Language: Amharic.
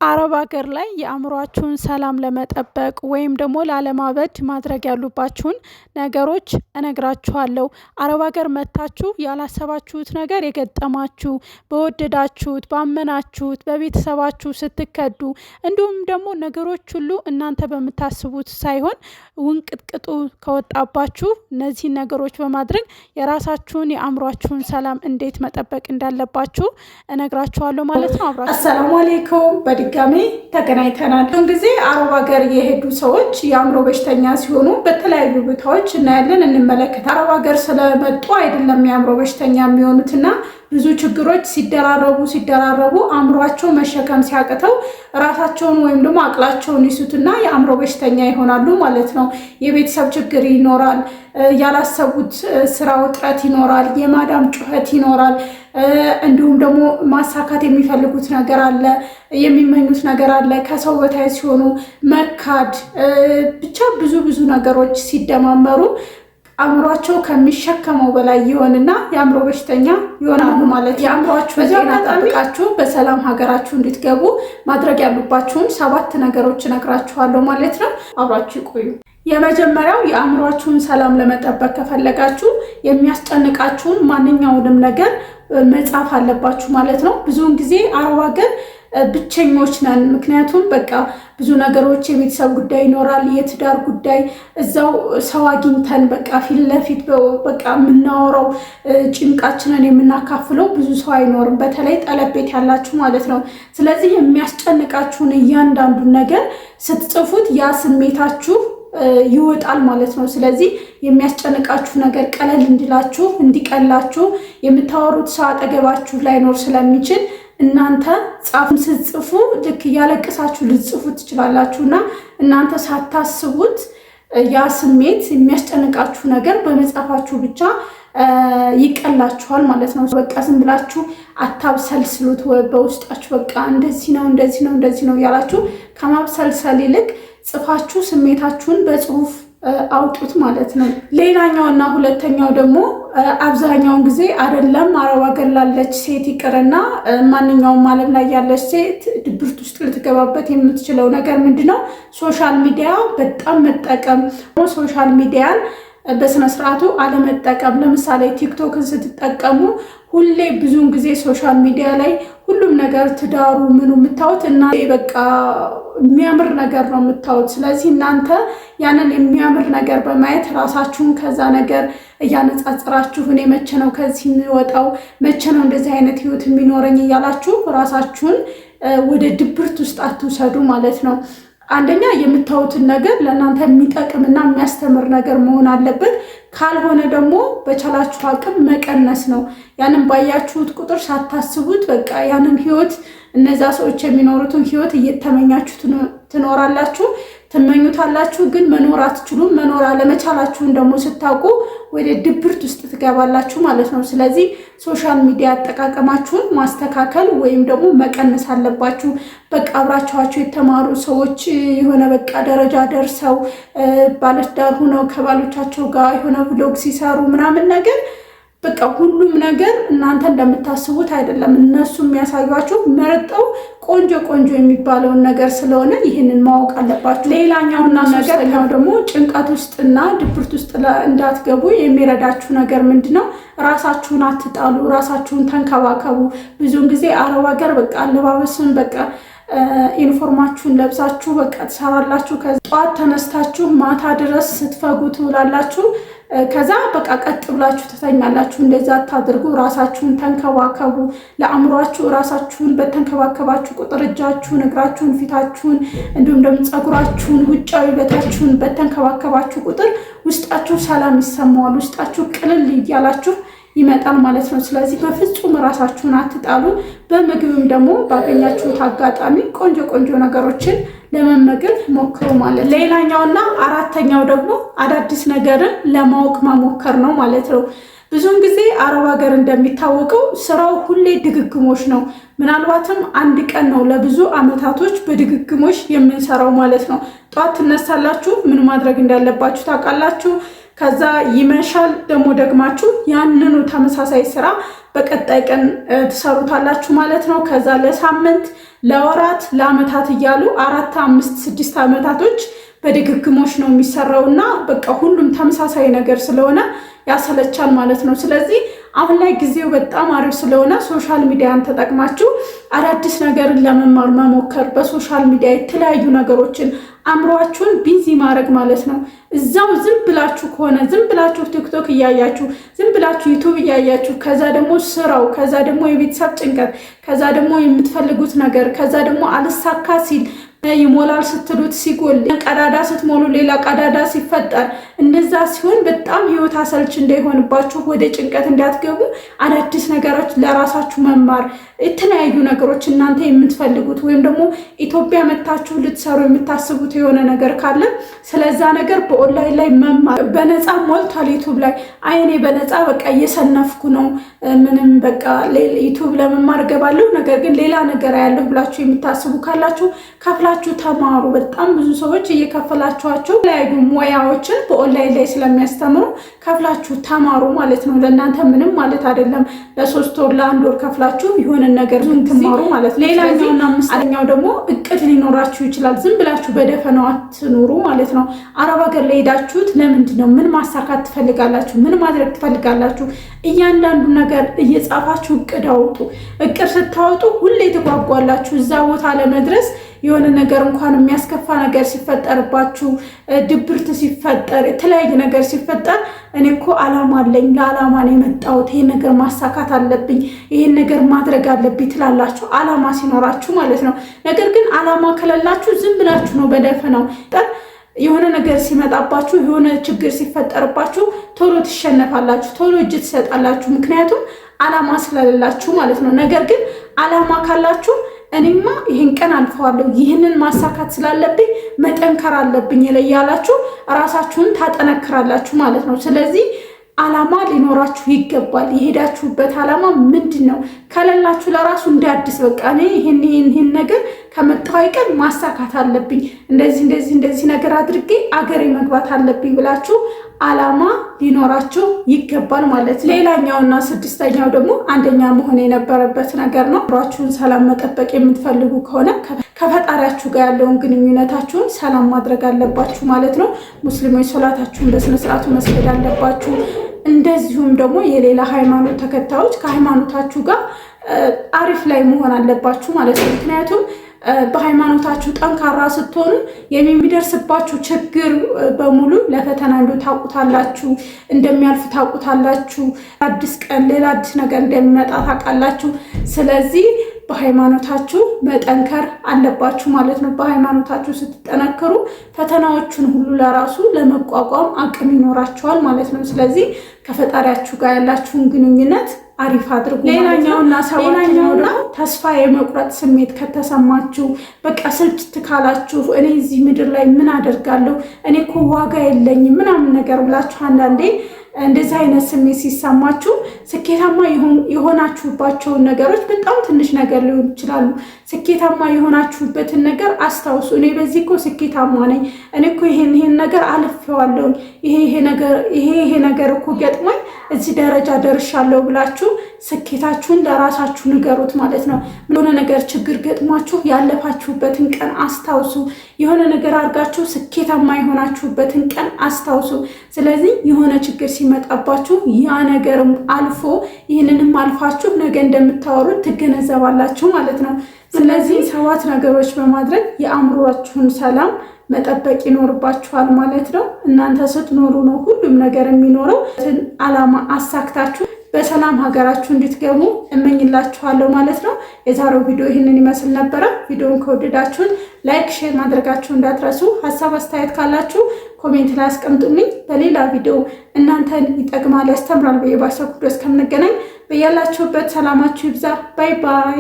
አረብ ሀገር ላይ የአእምሯችሁን ሰላም ለመጠበቅ ወይም ደግሞ ላለማበድ ማድረግ ያሉባችሁን ነገሮች እነግራችኋለሁ። አረብ ሀገር መጥታችሁ ያላሰባችሁት ነገር የገጠማችሁ፣ በወደዳችሁት፣ ባመናችሁት፣ በቤተሰባችሁ ስትከዱ እንዲሁም ደግሞ ነገሮች ሁሉ እናንተ በምታስቡት ሳይሆን ውንቅጥቅጡ ከወጣባችሁ እነዚህን ነገሮች በማድረግ የራሳችሁን የአእምሯችሁን ሰላም እንዴት መጠበቅ እንዳለባችሁ እነግራችኋለሁ ማለት ነው። አሰላሙ አለይኩም በድጋሚ ተገናኝተናል። ብዙ ጊዜ አረብ ሀገር የሄዱ ሰዎች የአእምሮ በሽተኛ ሲሆኑ በተለያዩ ቦታዎች እናያለን፣ እንመለከታለን። አረብ ሀገር ስለመጡ አይደለም የአእምሮ በሽተኛ የሚሆኑትና ብዙ ችግሮች ሲደራረቡ አእምሯቸው መሸከም ሲያቅተው ራሳቸውን ወይም ደግሞ አቅላቸውን ይሱትና የአእምሮ በሽተኛ ይሆናሉ ማለት ነው። የቤተሰብ ችግር ይኖራል፣ ያላሰቡት ስራ ውጥረት ይኖራል፣ የማዳም ጩኸት ይኖራል። እንዲሁም ደግሞ ማሳካት የሚፈልጉት ነገር አለ፣ የሚመኙት ነገር አለ። ከሰው በታይ ሲሆኑ መካድ፣ ብቻ ብዙ ነገሮች ሲደማመሩ አእምሯቸው ከሚሸከመው በላይ ይሆንና የአእምሮ በሽተኛ ይሆናሉ ማለት ነው። የአእምሯችሁን ጤና ጠብቃችሁ በሰላም ሀገራችሁ እንድትገቡ ማድረግ ያሉባችሁን 7 ነገሮች እነግራችኋለሁ ማለት ነው። አብራችሁ ይቆዩ። የመጀመሪያው የአእምሯችሁን ሰላም ለመጠበቅ ከፈለጋችሁ የሚያስጨንቃችሁን ማንኛውንም ነገር መጻፍ አለባችሁ ማለት ነው። ብዙውን ጊዜ አረብ ሀገር ብቸኞች ነን። ምክንያቱም በቃ ብዙ ነገሮች የቤተሰብ ጉዳይ ይኖራል፣ የትዳር ጉዳይ፣ እዛው ሰው አግኝተን በቃ ፊት ለፊት በቃ የምናወራው ጭንቃችንን የምናካፍለው ብዙ ሰው አይኖርም። በተለይ ጠለብ ቤት ያላችሁ ማለት ነው። ስለዚህ የሚያስጨንቃችሁን እያንዳንዱን ነገር ስትጽፉት ያ ስሜታችሁ ይወጣል ማለት ነው። ስለዚህ የሚያስጨንቃችሁ ነገር ቀለል እንዲላችሁ እንዲቀላችሁ የምታወሩት ሰው አጠገባችሁ ላይኖር ስለሚችል እናንተ ጻፉን ስትጽፉ ልክ እያለቀሳችሁ ልትጽፉ ትችላላችሁና እናንተ ሳታስቡት ያ ስሜት የሚያስጨንቃችሁ ነገር በመጻፋችሁ ብቻ ይቀላችኋል ማለት ነው። በቃ ዝም ብላችሁ አታብሰልስሉት። በውስጣችሁ በቃ እንደዚህ ነው ያላችሁ ከማብሰልሰል ይልቅ ጽፋችሁ ስሜታችሁን በጽሁፍ አውጡት ማለት ነው። ሌላኛውና ሁለተኛው ደግሞ አብዛኛውን ጊዜ አይደለም አረብ ሀገር ላለች ሴት ይቅርና ማንኛውም ዓለም ላይ ያለች ሴት ድብርት ውስጥ ልትገባበት የምትችለው ነገር ምንድነው? ሶሻል ሚዲያ በጣም መጠቀም። ሶሻል ሚዲያን በስነ ስርዓቱ አለመጠቀም። ለምሳሌ ቲክቶክን ስትጠቀሙ ሁሌ ብዙውን ጊዜ ሶሻል ሚዲያ ላይ ሁሉም ነገር ትዳሩ ምኑ የምታዩት እና በቃ የሚያምር ነገር ነው የምታዩት። ስለዚህ እናንተ ያንን የሚያምር ነገር በማየት ራሳችሁን ከዛ ነገር እያነጻጽራችሁ እኔ መቼ ነው ከዚህ የሚወጣው፣ መቼ ነው እንደዚህ አይነት ህይወት የሚኖረኝ እያላችሁ ራሳችሁን ወደ ድብርት ውስጥ አትውሰዱ ማለት ነው። አንደኛ የምታዩትን ነገር ለእናንተ የሚጠቅምና የሚያስተምር ነገር መሆን አለበት። ካልሆነ ደግሞ በቻላችሁ አቅም መቀነስ ነው። ያንን ባያችሁት ቁጥር ሳታስቡት በቃ ያንን ህይወት እነዛ ሰዎች የሚኖሩትን ህይወት እየተመኛችሁ ትኖራላችሁ፣ ትመኙታላችሁ፣ ግን መኖር አትችሉም። መኖር አለመቻላችሁን ደግሞ ስታውቁ ወደ ድብርት ውስጥ ትገባላችሁ ማለት ነው። ስለዚህ ሶሻል ሚዲያ አጠቃቀማችሁን ማስተካከል ወይም ደግሞ መቀነስ አለባችሁ። በቃ አብራችኋቸው የተማሩ ሰዎች የሆነ በቃ ደረጃ ደርሰው ባለትዳር ሆነው ከባሎቻቸው ጋር የሆነ ብሎግ ሲሰሩ ምናምን ነገር በቃ ሁሉም ነገር እናንተ እንደምታስቡት አይደለም። እነሱ የሚያሳዩአችሁ መርጠው ቆንጆ የሚባለውን ነገር ስለሆነ ይህንን ማወቅ አለባችሁ። ሌላኛውና ነገር ደግሞ ጭንቀት ውስጥና ድብርት ውስጥ እንዳትገቡ የሚረዳችሁ ነገር ምንድነው? ራሳችሁን አትጣሉ፣ ራሳችሁን ተንከባከቡ። ብዙውን ጊዜ አረብ ሀገር በቃ አለባበስን በቃ ዩኒፎርማችሁን ለብሳችሁ በቃ ትሰራላችሁ። ከጠዋት ተነስታችሁ ማታ ድረስ ስትፈጉ ትውላላችሁ። ከዛ በቃ ቀጥ ብላችሁ ትተኛላችሁ። እንደዛ አታድርጉ። ራሳችሁን ተንከባከቡ። ለአእምሯችሁ ራሳችሁን በተንከባከባችሁ ቁጥር እጃችሁን፣ እግራችሁን፣ ፊታችሁን እንዲሁም ደግሞ ፀጉራችሁን፣ ውጫዊ በታችሁን በተንከባከባችሁ ቁጥር ውስጣችሁ ሰላም ይሰማዋል። ውስጣችሁ ቅልል እያላችሁ ይመጣል ማለት ነው። ስለዚህ በፍጹም ራሳችሁን አትጣሉ። በምግብም ደግሞ ባገኛችሁት አጋጣሚ ቆንጆ ነገሮችን ለመመገብ ሞክሩ ማለት ነው። ሌላኛውና አራተኛው ደግሞ አዳዲስ ነገርን ለማወቅ መሞከር ነው ማለት ነው። ብዙውን ጊዜ አረብ ሀገር እንደሚታወቀው ስራው ሁሌ ድግግሞሽ ነው። ምናልባትም አንድ ቀን ነው ለብዙ አመታቶች በድግግሞሽ የምንሰራው ማለት ነው። ጧት ትነሳላችሁ፣ ምን ማድረግ እንዳለባችሁ ታውቃላችሁ። ከዛ ይመሻል፣ ደግሞ ደግማችሁ ያንኑ ተመሳሳይ ስራ በቀጣይ ቀን ትሰሩታላችሁ ማለት ነው። ከዛ ለሳምንት ለወራት ለአመታት እያሉ 4፣ 5፣ 6 አመታቶች በድግግሞች ነው የሚሰራውና በቃ ሁሉም ተመሳሳይ ነገር ስለሆነ ያሰለቻል ማለት ነው። ስለዚህ አሁን ላይ ጊዜው በጣም አሪፍ ስለሆነ ሶሻል ሚዲያን ተጠቅማችሁ አዳዲስ ነገርን ለመማር መሞከር፣ በሶሻል ሚዲያ የተለያዩ ነገሮችን አእምሯችሁን ቢዚ ማድረግ ማለት ነው። እዛው ዝም ብላችሁ ከሆነ ዝም ብላችሁ ቲክቶክ እያያችሁ ዝም ብላችሁ ዩቱብ እያያችሁ ከዛ ደግሞ ስራው ከዛ ደግሞ የቤተሰብ ጭንቀት ከዛ ደግሞ የምትፈልጉት ነገር ከዛ ደግሞ አልሳካ ሲል ይሞላል ስትሉት ሲጎል ቀዳዳ ስትሞሉ ሌላ ቀዳዳ ሲፈጠር እንደዛ ሲሆን በጣም ህይወት አሰልች እንዳይሆንባችሁ ወደ ጭንቀት እንዳትገቡ አዳዲስ ነገሮች ለራሳችሁ መማር የተለያዩ ነገሮች እናንተ የምትፈልጉት ወይም ደግሞ ኢትዮጵያ መታችሁ ልትሰሩ የምታስቡት የሆነ ነገር ካለ ስለዛ ነገር በኦንላይን ላይ መማር በነፃ ሞልቷል። ዩቱብ ላይ አይኔ በነፃ በቃ እየሰነፍኩ ነው ምንም በቃ ዩቱብ ለመማር ገባለሁ ነገር ግን ሌላ ነገር ያለሁ ብላችሁ የምታስቡ ካላችሁ ከፍላችሁ ተማሩ። በጣም ብዙ ሰዎች እየከፈላችኋቸው የተለያዩ ሙያዎችን በኦንላይን ላይ ስለሚያስተምሩ ከፍላችሁ ተማሩ ማለት ነው። ለእናንተ ምንም ማለት አይደለም። ለ3 ወር ለ1 ወር ከፍላችሁ የሆነ ነገር ትማሩ ማለት ነው። ሌላኛውና አምስተኛው ደግሞ እቅድ ሊኖራችሁ ይችላል። ዝም ብላችሁ በደፈናው አትኑሩ ማለት ነው። አረብ ሀገር ላይ ሄዳችሁት ለምንድን ነው? ምን ማሳካት ትፈልጋላችሁ? ምን ማድረግ ትፈልጋላችሁ? እያንዳንዱ ነገር እየጻፋችሁ እቅድ አውጡ። እቅድ ስታወጡ ሁሌ ትጓጓላችሁ እዛ ቦታ ለመድረስ። የሆነ ነገር እንኳን የሚያስከፋ ነገር ሲፈጠርባችሁ፣ ድብርት ሲፈጠር፣ የተለያየ ነገር ሲፈጠር እኔ እኮ አላማ አለኝ፣ ለአላማ ነው የመጣሁት፣ ይሄን ነገር ማሳካት አለብኝ፣ ይሄን ነገር ማድረግ አለብኝ ትላላችሁ፣ አላማ ሲኖራችሁ ማለት ነው። ነገር ግን አላማ ከሌላችሁ ዝም ብላችሁ ነው በደፈናው የሆነ ነገር ሲመጣባችሁ፣ የሆነ ችግር ሲፈጠርባችሁ ቶሎ ትሸነፋላችሁ፣ ቶሎ እጅ ትሰጣላችሁ። ምክንያቱም አላማ ስለሌላችሁ ማለት ነው። ነገር ግን አላማ ካላችሁ እኔማ ይሄን ቀን አልፈዋለሁ፣ ይህንን ማሳካት ስላለብኝ መጠንከር አለብኝ ያላችሁ ራሳችሁን ታጠነክራላችሁ ማለት ነው። ስለዚህ አላማ ሊኖራችሁ ይገባል። የሄዳችሁበት አላማ ምንድን ነው? ከሌላችሁ ለራሱ እንደ አዲስ በቃ እኔ ይሄን ነገር ከመጣሁ አይቀር ማሳካት አለብኝ፣ እንደዚህ ነገር አድርጌ አገሬ መግባት አለብኝ ብላችሁ አላማ ሊኖራችሁ ይገባል ማለት ነው። ሌላኛውና 6ኛው ደግሞ አንደኛ መሆን የነበረበት ነገር ነው። ራችሁን ሰላም መጠበቅ የምትፈልጉ ከሆነ ከፈጣሪያችሁ ጋር ያለውን ግንኙነታችሁን ሰላም ማድረግ አለባችሁ ማለት ነው። ሙስሊሞች ሶላታችሁን በስነስርዓቱ መስገድ አለባችሁ። እንደዚሁም ደግሞ የሌላ ሃይማኖት ተከታዮች ከሃይማኖታችሁ ጋር አሪፍ ላይ መሆን አለባችሁ ማለት ነው። ምክንያቱም በሃይማኖታችሁ ጠንካራ ስትሆኑ የሚደርስባችሁ ችግር በሙሉ ለፈተና ታውቁታላችሁ፣ እንደሚያልፍ ታውቁታላችሁ። አዲስ ቀን ሌላ አዲስ ነገር እንደሚመጣ ታውቃላችሁ። ስለዚህ በሃይማኖታችሁ መጠንከር አለባችሁ ማለት ነው። በሃይማኖታችሁ ስትጠነክሩ ፈተናዎቹን ሁሉ ለራሱ ለመቋቋም አቅም ይኖራችኋል ማለት ነው። ስለዚህ ከፈጣሪያችሁ ጋር ያላችሁን ግንኙነት አሪፍ አድርጉ። ሌላኛውና 7ኛው ደግሞ ተስፋ የመቁረጥ ስሜት ከተሰማችሁ፣ በቃ ስልችት ካላችሁ፣ እኔ እዚህ ምድር ላይ ምን አደርጋለሁ፣ እኔ እኮ ዋጋ የለኝም ምናምን ነገር ብላችሁ አንዳንዴ እንደዚህ አይነት ስሜት ሲሰማችሁ ስኬታማ የሆናችሁባቸውን ነገሮች በጣም ትንሽ ነገር ሊሆኑ ይችላሉ። ስኬታማ የሆናችሁበትን ነገር አስታውሱ። እኔ በዚህ እኮ ስኬታማ ነኝ፣ እኔ እኮ ይሄን ነገር አልፌዋለሁ፣ ይሄ ነገር እኮ ገጥሞኝ እዚህ ደረጃ ደርሻለሁ ብላችሁ ስኬታችሁን ለራሳችሁ ንገሩት ማለት ነው። የሆነ ነገር ችግር ገጥሟችሁ ያለፋችሁበትን ቀን አስታውሱ። የሆነ ነገር አድርጋችሁ ስኬታማ የሆናችሁበትን ቀን አስታውሱ። ስለዚህ የሆነ ችግር ሲመጣባችሁ ያ ነገርም አልፎ ይህንንም አልፋችሁ ነገ እንደምታወሩት ትገነዘባላችሁ ማለት ነው። ስለዚህ 7 ነገሮች በማድረግ የአእምሯችሁን ሰላም መጠበቅ ይኖርባችኋል ማለት ነው። እናንተ ስትኖሩ ነው ሁሉም ነገር የሚኖረው። አላማ አሳክታችሁ በሰላም ሀገራችሁ እንድትገቡ እመኝላችኋለሁ ማለት ነው። የዛሬው ቪዲዮ ይህንን ይመስል ነበረ። ቪዲዮውን ከወደዳችሁት ላይክ፣ ሼር ማድረጋችሁ እንዳትረሱ። ሀሳብ አስተያየት ካላችሁ ኮሜንት ላይ አስቀምጡልኝ። በሌላ ቪዲዮ እናንተን ይጠቅማል፣ ያስተምራል ብዬ ባሰብኩት እስከምንገናኝ በያላችሁበት ሰላማችሁ ይብዛ። ባይ ባይ።